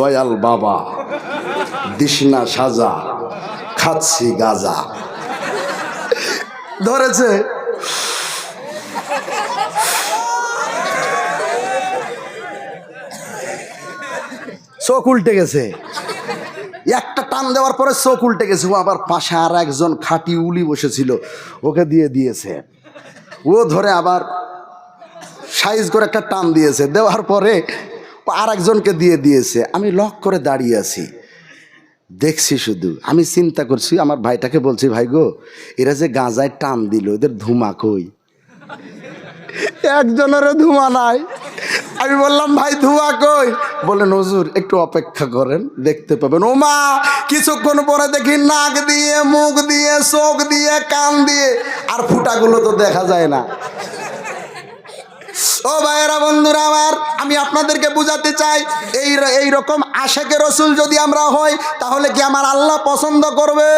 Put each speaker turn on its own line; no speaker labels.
দয়াল বাবা দিশনা সাজা খাচ্ছি গাজা। ধরেছে চোখ উল্টে গেছে, একটা টান দেওয়ার পরে চোখ উল্টে গেছে। ও আবার পাশে আর একজন খাঁটি উলি বসেছিল, ওকে দিয়েছে। ও ধরে আবার সাইজ করে একটা টান দিয়েছে, দেওয়ার পরে আর একজনকে দিয়েছে। আমি লক করে দাঁড়িয়ে আছি, দেখছি শুধু। আমি চিন্তা করছি, আমার ভাইটাকে বলছি, ভাই গো এরা যে গাঁজায় টান দিল, এদের ধুমা কই? একজনেরও ধুমা নাই। আমি বললাম, ভাই ধোঁয়া কই? বলেন, হুজুর একটু অপেক্ষা করেন, দেখতে পাবেন। ও মা, কিছুক্ষণ পরে দেখি নাক দিয়ে, মুখ দিয়ে, চোখ দিয়ে, কান দিয়ে, আর ফুটাগুলো তো দেখা যায় না। ও ভাইয়েরা, বন্ধুরা আমার, আমি আপনাদেরকে বুঝাতে চাই, এই রকম আশেকে রসুল যদি আমরা হই, তাহলে কি আমার আল্লাহ পছন্দ করবে?